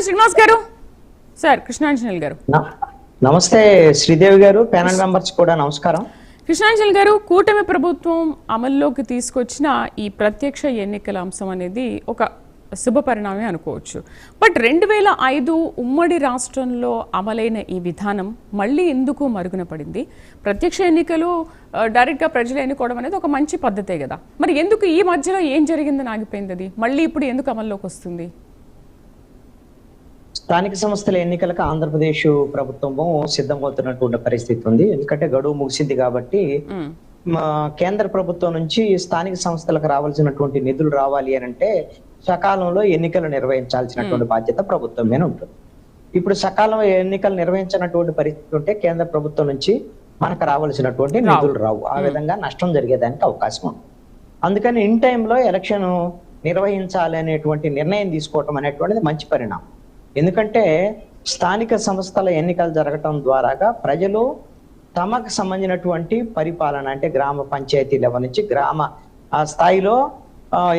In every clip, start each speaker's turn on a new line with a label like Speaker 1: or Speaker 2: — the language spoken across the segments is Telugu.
Speaker 1: శ్రీనివాస్ గారు. సార్ కృష్ణాంజనేయులు గారు
Speaker 2: నమస్తే. శ్రీదేవి గారు, ప్యానల్ మెంబర్స్ కూడా నమస్కారం.
Speaker 1: కృష్ణాంజనేయులు గారు, కూటమి ప్రభుత్వం అమల్లోకి తీసుకొచ్చిన ఈ ప్రత్యక్ష ఎన్నికల అంశం అనేది ఒక శుభ పరిణామే అనుకోవచ్చు. బట్ 2005 ఉమ్మడి రాష్ట్రంలో అమలైన ఈ విధానం మళ్ళీ ఎందుకు మరుగున పడింది? ప్రత్యక్ష ఎన్నికలు డైరెక్ట్గా ప్రజలు ఎన్నుకోవడం అనేది ఒక మంచి పద్ధతే కదా, మరి ఎందుకు ఈ మధ్యలో ఏం జరిగిందని ఆగిపోయింది? అది మళ్ళీ ఇప్పుడు ఎందుకు అమల్లోకి వస్తుంది?
Speaker 2: స్థానిక సంస్థల ఎన్నికలకు ఆంధ్రప్రదేశ్ ప్రభుత్వము సిద్ధమవుతున్నటువంటి పరిస్థితి ఉంది. ఎందుకంటే గడువు ముగిసింది కాబట్టి కేంద్ర ప్రభుత్వం నుంచి స్థానిక సంస్థలకు రావాల్సినటువంటి నిధులు రావాలి అని అంటే సకాలంలో ఎన్నికలు నిర్వహించాల్సినటువంటి బాధ్యత ప్రభుత్వం మీద ఉంటుంది. ఇప్పుడు సకాలంలో ఎన్నికలు నిర్వహించినటువంటి పరిస్థితి ఉంటే కేంద్ర ప్రభుత్వం నుంచి మనకు రావాల్సినటువంటి నిధులు రావు. ఆ విధంగా నష్టం జరిగేదానికి అవకాశం ఉంది. అందుకని ఇన్ టైంలో ఎలక్షన్ నిర్వహించాలి అనేటువంటి నిర్ణయం తీసుకోవటం అనేటువంటిది మంచి పరిణామం. ఎందుకంటే స్థానిక సంస్థల ఎన్నికలు జరగటం ద్వారాగా ప్రజలు తమకు సంబంధించినటువంటి పరిపాలన అంటే గ్రామ పంచాయతీ లెవెల్ నుంచి గ్రామ స్థాయిలో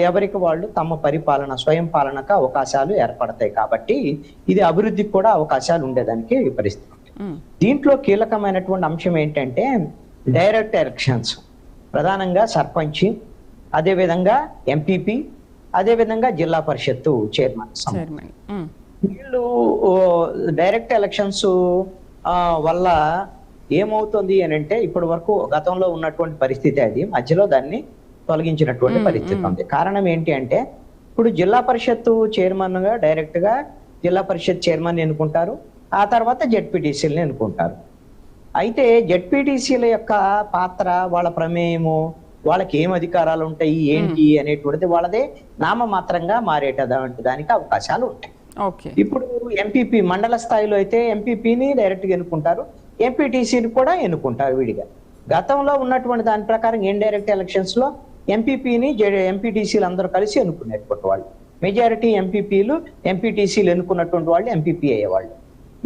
Speaker 2: ఎవరికి వాళ్ళు తమ పరిపాలన స్వయం పాలనకు అవకాశాలు ఏర్పడతాయి. కాబట్టి ఇది అభివృద్ధికి కూడా అవకాశాలు ఉండేదానికి పరిస్థితి. దీంట్లో కీలకమైనటువంటి అంశం ఏంటంటే డైరెక్ట్ ఎలక్షన్స్, ప్రధానంగా సర్పంచ్, అదేవిధంగా ఎంపీపీ, అదేవిధంగా జిల్లా పరిషత్తు చైర్మన్. వీళ్ళు డైరెక్ట్ ఎలక్షన్స్ వల్ల ఏమవుతుంది అని అంటే ఇప్పటి వరకు గతంలో ఉన్నటువంటి పరిస్థితి అది మధ్యలో దాన్ని తొలగించినటువంటి పరిస్థితి ఉంది. కారణం ఏంటి అంటే ఇప్పుడు జిల్లా పరిషత్తు చైర్మన్ గా డైరెక్ట్ గా జిల్లా పరిషత్ చైర్మన్ ఎన్నుకుంటారు, ఆ తర్వాత జెడ్పీటీసీలను ఎన్నుకుంటారు. అయితే జెడ్పీటీసీల యొక్క పాత్ర, వాళ్ళ ప్రమేయము, వాళ్ళకి ఏం అధికారాలు ఉంటాయి ఏంటి అనేటువంటిది వాళ్ళదే నామమాత్రంగా మారేటటువంటి దానికి అవకాశాలు ఉంటాయి. ఇప్పుడు ఎంపీపీ మండల స్థాయిలో అయితే ఎంపీపీని డైరెక్ట్ గా ఎన్నుకుంటారు, ఎంపీటీసీని కూడా ఎన్నుకుంటారు విడిగా. గతంలో ఉన్నటువంటి దాని ప్రకారం ఇండైరెక్ట్ ఎలక్షన్స్ లో ఎంపీపీని ఎంపీటీసీలు అందరూ కలిసి ఎన్నుకునేటువంటి వాళ్ళు. మెజారిటీ ఎంపీపీలు ఎంపీటీసీలు ఎన్నుకున్నటువంటి వాళ్ళు ఎంపీపీ అయ్యేవాళ్ళు.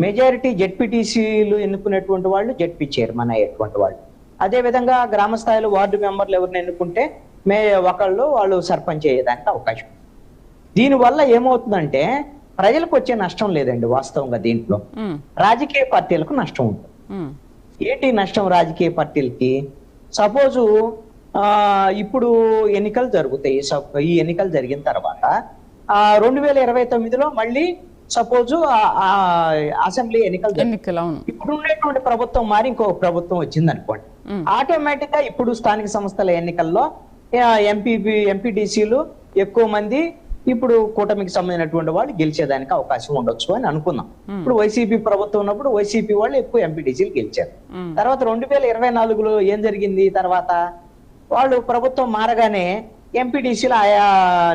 Speaker 2: మెజారిటీ జెడ్పీటీసీలు ఎన్నుకునేటువంటి వాళ్ళు జెడ్పీ చైర్మన్ అయ్యేటువంటి వాళ్ళు. అదే విధంగా గ్రామ స్థాయిలో వార్డు మెంబర్లు ఎవరిని ఎన్నుకుంటే వాళ్ళు సర్పంచ్ అయ్యేదానికి అవకాశం. దీనివల్ల ఏమవుతుందంటే ప్రజలకు వచ్చే నష్టం లేదండి. వాస్తవంగా దీంట్లో రాజకీయ పార్టీలకు నష్టం ఉంటుంది. ఏంటి నష్టం రాజకీయ పార్టీలకి? సపోజు ఇప్పుడు ఎన్నికలు జరుగుతాయి. ఈ ఎన్నికలు జరిగిన తర్వాత 2029లో మళ్ళీ సపోజు అసెంబ్లీ ఎన్నికలు ఇప్పుడు ఉండేటువంటి ప్రభుత్వం మారి ఇంకో ప్రభుత్వం వచ్చింది అనుకోండి, ఆటోమేటిక్ గా ఇప్పుడు స్థానిక సంస్థల ఎన్నికల్లో ఎంపీటీసీలు ఎక్కువ మంది ఇప్పుడు కూటమికి సంబంధించినటువంటి వాళ్ళు గెలిచేదానికి అవకాశం ఉండొచ్చు అని అనుకున్నాం. ఇప్పుడు వైసీపీ ప్రభుత్వం ఉన్నప్పుడు వైసీపీ వాళ్ళు ఎక్కువ ఎంపీటీసీలు గెలిచారు. తర్వాత 2024లో ఏం జరిగింది? తర్వాత వాళ్ళు ప్రభుత్వం మారగానే ఎంపీటీసీలు ఆయా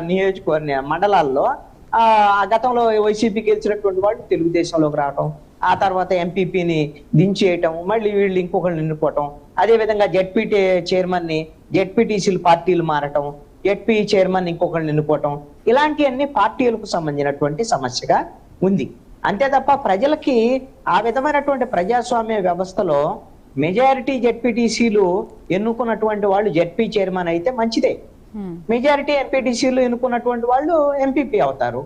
Speaker 2: నియోజకవర్గ మండలాల్లో గతంలో వైసీపీ గెలిచినటువంటి వాళ్ళు తెలుగుదేశంలోకి రావటం, ఆ తర్వాత ఎంపీపీని దించేయటం, మళ్ళీ వీళ్ళు ఇంకొకరిని ఎన్నుకోవటం, అదే విధంగా జెడ్పీ చైర్మన్ ని జెడ్పీటీసీలు పార్టీలు మారటం, జెడ్పీ చైర్మన్ ఇంకొకరిని ఎన్నుకోవటం, ఇలాంటివన్నీ పార్టీలకు సంబంధించినటువంటి సమస్యగా ఉంది. అంతే తప్ప ప్రజలకి ఆ విధమైనటువంటి ప్రజాస్వామ్య వ్యవస్థలో మెజారిటీ జెడ్పీటీసీలు ఎన్నుకున్నటువంటి వాళ్ళు జెడ్పీ చైర్మన్ అయితే మంచిదే, మెజారిటీ ఎంపీటీసీలు ఎన్నుకున్నటువంటి వాళ్ళు ఎంపీపీ అవుతారు,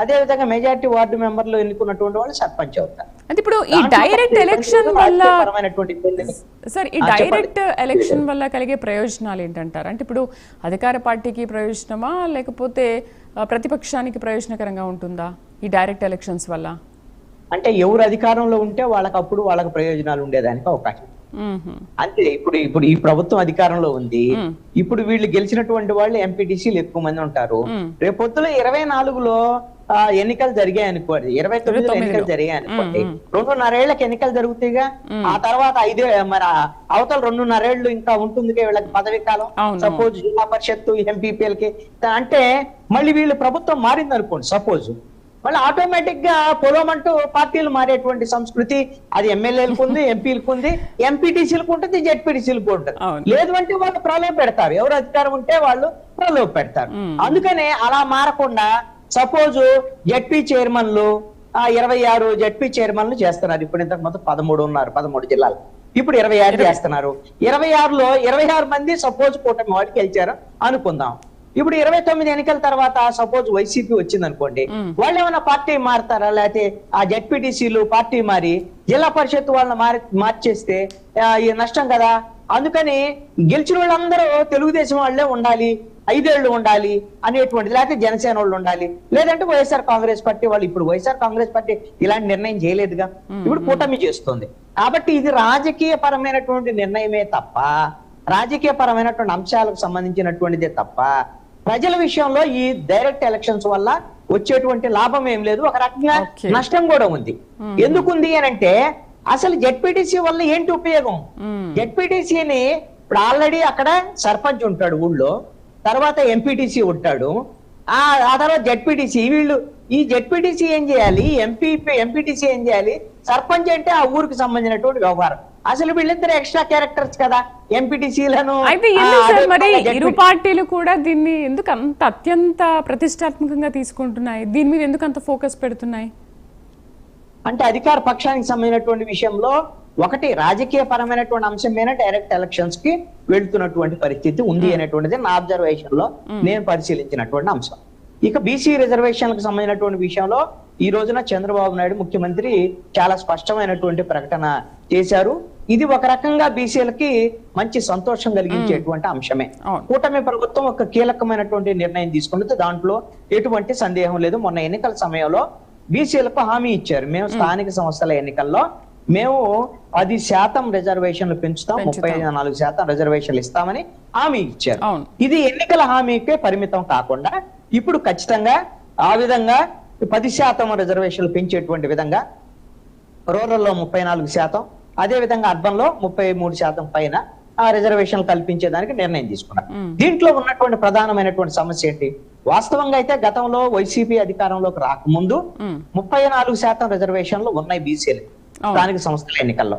Speaker 2: అదే విధంగా మెజారిటీ వార్డు మెంబర్లు ఎన్నుకున్నటువంటి వాళ్ళు సర్పంచ్ అవుతారు.
Speaker 1: అంటే ఇప్పుడు ఈ డైరెక్ట్ ఎలక్షన్ వల్ల సార్ ఈ డైరెక్ట్ ఎలక్షన్ వల్ల కలిగే ప్రయోజనాలు ఏంటంటారు? అంటే ఇప్పుడు అధికార పార్టీకి ప్రయోజనమా లేకపోతే ప్రతిపక్షానికి ప్రయోజనకరంగా ఉంటుందా ఈ డైరెక్ట్ ఎలక్షన్స్ వల్ల?
Speaker 2: అంటే ఎవరు అధికారంలో ఉంటే వాళ్ళకి ప్రయోజనాలు ఉండేదానికి అవకాశం. అంతే. ఇప్పుడు ఈ ప్రభుత్వం అధికారంలో ఉంది, ఇప్పుడు వీళ్ళు గెలిచినటువంటి వాళ్ళు ఎంపీటీసీలు ఎక్కువ మంది ఉంటారు. రేపొద్దులో 24లో ఎన్నికలు జరిగాయి అనుకోండి, 29లో ఎన్నికలు జరిగాయి అనుకోండి, 2.5 ఏళ్లకు ఎన్నికలు జరుగుతాయిగా. ఆ తర్వాత 5 మరి అవతల 2.5 ఏళ్ళు ఇంకా ఉంటుంది వీళ్ళకి పదవి కాలం. సపోజ్ జిల్లా పరిషత్తు ఎంపీపీలకి అంటే మళ్ళీ వీళ్ళు ప్రభుత్వం మారింది అనుకోండి, సపోజ్ మళ్ళీ ఆటోమేటిక్ గా పొలమంటూ పార్టీలు మారేటువంటి సంస్కృతి అది ఎమ్మెల్యేలకు ఉంది, ఎంపీలకు ఉంది, ఎంపీటీసీలకు ఉంటుంది, జెడ్పీటీసీలకు ఉంటుంది. లేదు అంటే వాళ్ళు ప్రలోభ పెడతారు, ఎవరు అధికారం ఉంటే వాళ్ళు ప్రలోభ పెడతారు. అందుకనే అలా మారకుండా సపోజ్ జెడ్పీ చైర్మన్లు 26 జెడ్పీ చైర్మన్లు చేస్తున్నారు. ఇప్పుడు ఇంతకు ముందు 13 ఉన్నారు, 13 జిల్లాలు, ఇప్పుడు 26 చేస్తున్నారు. 26లో 26 మంది సపోజ్ కూటమి వాడికి గెలిచారు అనుకుందాం. ఇప్పుడు 29 ఎన్నికల తర్వాత సపోజ్ వైసీపీ వచ్చింది అనుకోండి, వాళ్ళు ఏమైనా పార్టీ మారుతారా? లేకపోతే ఆ జెడ్పీటీసీలు పార్టీ మారి జిల్లా పరిషత్ వాళ్ళని మార్చేస్తే ఈ నష్టం కదా. అందుకని గెలిచిన వాళ్ళందరూ తెలుగుదేశం వాళ్ళే ఉండాలి, 5 ఏళ్ళు ఉండాలి అనేటువంటిది, లేకపోతే జనసేన వాళ్ళు ఉండాలి, లేదంటే వైఎస్ఆర్ కాంగ్రెస్ పార్టీ వాళ్ళు. ఇప్పుడు వైఎస్ఆర్ కాంగ్రెస్ పార్టీ ఇలాంటి నిర్ణయం చేయలేదుగా, ఇప్పుడు కూటమి చేస్తుంది. కాబట్టి ఇది రాజకీయ పరమైనటువంటి నిర్ణయమే తప్ప, రాజకీయ పరమైనటువంటి అంశాలకు సంబంధించినటువంటిదే తప్ప, ప్రజల విషయంలో ఈ డైరెక్ట్ ఎలక్షన్స్ వల్ల వచ్చేటువంటి లాభం ఏం లేదు. ఒక రకంగా నష్టం కూడా ఉంది. ఎందుకుంది అని అంటే, అసలు జెడ్పీటీసీ వల్ల ఏంటి ఉపయోగం? జెడ్పీటీసీని ఇప్పుడు ఆల్రెడీ అక్కడ సర్పంచ్ ఉంటాడు ఊళ్ళో, తర్వాత ఎంపీటీసీ ఉంటాడు, ఆ తర్వాత జెడ్పీటీసీ. ఈ జెడ్పీటీసీ ఏం చేయాలి, ఎంపీటీసీ ఏం చేయాలి? సర్పంచ్ అంటే ఆ ఊరికి సంబంధించినటువంటి వ్యవహారం. అసలు వీళ్ళిద్దరు ఎక్స్ట్రా క్యారెక్టర్స్ కదా, ఎంపీటీసీలను.
Speaker 1: అయితే ఎందుకు సార్ మరి ఇరు పార్టీలు కూడా దీన్ని ఎందుకు అంత అత్యంత ప్రతిష్టాత్మకంగా తీసుకుంటున్నాయి? దీని మీద ఎందుకు అంత ఫోకస్ పెడుతున్నాయి?
Speaker 2: అంటే అధికార పక్షానికి సంబంధించినటువంటి విషయంలో ఒకటి రాజకీయ పరమైనటువంటి అంశం మీద డైరెక్ట్ ఎలక్షన్స్ కి వెళ్తున్నటువంటి పరిస్థితి ఉంది అనేటువంటిది నా అబ్జర్వేషన్ లో నేను పరిశీలించినటువంటి అంశం. ఇక బీసీ రిజర్వేషన్లకు సంబంధించినటువంటి విషయంలో ఈ రోజున చంద్రబాబు నాయుడు ముఖ్యమంత్రి చాలా స్పష్టమైనటువంటి ప్రకటన చేశారు. ఇది ఒక రకంగా బీసీలకి మంచి సంతోషం కలిగించేటువంటి అంశమే. కూటమి ప్రభుత్వం ఒక కీలకమైనటువంటి నిర్ణయం తీసుకుంటే దాంట్లో ఎటువంటి సందేహం లేదు. మొన్న ఎన్నికల సమయంలో బీసీలకు హామీ ఇచ్చారు, మేము స్థానిక సంస్థల ఎన్నికల్లో మేము 10% రిజర్వేషన్లు పెంచుతాం, 34% రిజర్వేషన్లు ఇస్తామని హామీ ఇచ్చారు. ఇది ఎన్నికల హామీకే పరిమితం కాకుండా ఇప్పుడు ఖచ్చితంగా ఆ విధంగా 10% రిజర్వేషన్లు పెంచేటువంటి విధంగా రూరల్లో 34%, అదే విధంగా అర్బన్ లో 33% పైన ఆ రిజర్వేషన్లు కల్పించేదానికి నిర్ణయం తీసుకున్నారు. దీంట్లో ఉన్నటువంటి ప్రధానమైనటువంటి సమస్య ఏంటి? వాస్తవంగా అయితే గతంలో వైసీపీ అధికారంలోకి రాకముందు 34% రిజర్వేషన్లు ఉన్నాయి బీసీలు స్థానిక సంస్థల ఎన్నికల్లో.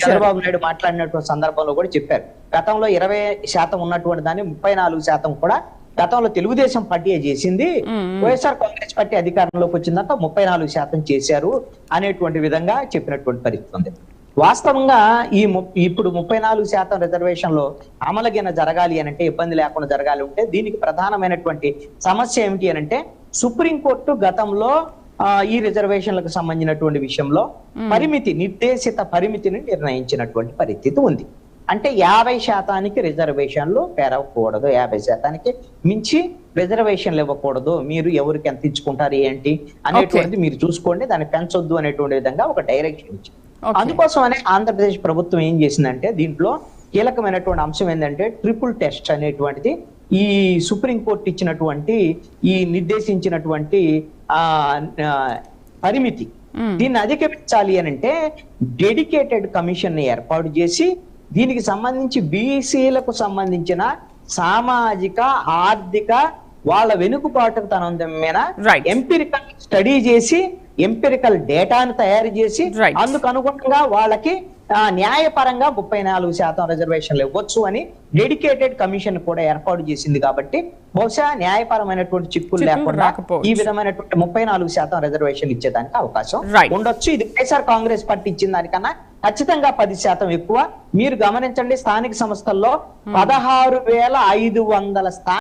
Speaker 2: చంద్రబాబు నాయుడు మాట్లాడినటువంటి సందర్భంలో కూడా చెప్పారు, గతంలో 20% ఉన్నటువంటి దాన్ని 34% కూడా గతంలో తెలుగుదేశం పార్టీ చేసింది, వైఎస్ఆర్ కాంగ్రెస్ పార్టీ అధికారంలోకి వచ్చిందంతా 34% చేశారు అనేటువంటి విధంగా చెప్పినటువంటి పరిస్థితి ఉంది. వాస్తవంగా ఇప్పుడు 34% రిజర్వేషన్లో అమలుగిన జరగాలి అని అంటే, ఇబ్బంది లేకుండా జరగాలి అంటే దీనికి ప్రధానమైనటువంటి సమస్య ఏమిటి అని అంటే, సుప్రీంకోర్టు గతంలో ఈ రిజర్వేషన్లకు సంబంధించినటువంటి విషయంలో నిర్దేశిత పరిమితిని నిర్ణయించినటువంటి పరిస్థితి ఉంది. అంటే 50% రిజర్వేషన్లు పెరగకూడదు, 50% మించి రిజర్వేషన్లు ఇవ్వకూడదు, మీరు ఎవరికి ఎంత ఇచ్చుకుంటారు ఏంటి అనేటువంటిది మీరు చూసుకోండి, దాన్ని పెంచొద్దు అనేటువంటి విధంగా ఒక డైరెక్షన్ ఇచ్చింది. అందుకోసమనే ఆంధ్రప్రదేశ్ ప్రభుత్వం ఏం చేసిందంటే, దీంట్లో కీలకమైనటువంటి అంశం ఏంటంటే ట్రిపుల్ టెస్ట్ అనేటువంటిది ఈ సుప్రీంకోర్టు ఇచ్చినటువంటి ఈ నిర్దేశించినటువంటి పరిమితి, దీన్ని అధిగమించాలి అని అంటే డెడికేటెడ్ కమిషన్ ని ఏర్పాటు చేసి దీనికి సంబంధించి బీసీలకు సంబంధించిన సామాజిక ఆర్థిక వాళ్ళ వెనుకబాటుతనం మీద ఎంపిరికల్ స్టడీ చేసి ఎంపిరికల్ డేటాను తయారు చేసి అందుకు అనుగుణంగా వాళ్ళకి న్యాయపరంగా 34% రిజర్వేషన్లు ఇవ్వచ్చు అని డెడికేటెడ్ కమిషన్ కూడా ఏర్పాటు చేసింది. కాబట్టి బహుశా న్యాయపరమైనటువంటి చిక్కులు లేకుండా ఈ విధమైనటువంటి 34% రిజర్వేషన్లు ఇచ్చేదానికి అవకాశం ఉండొచ్చు. ఇది వైఎస్ఆర్ కాంగ్రెస్ పార్టీ ఇచ్చిన దానికన్నా ఖచ్చితంగా 10% ఎక్కువ. మీరు గమనించండి, స్థానిక సంస్థల్లో 16,500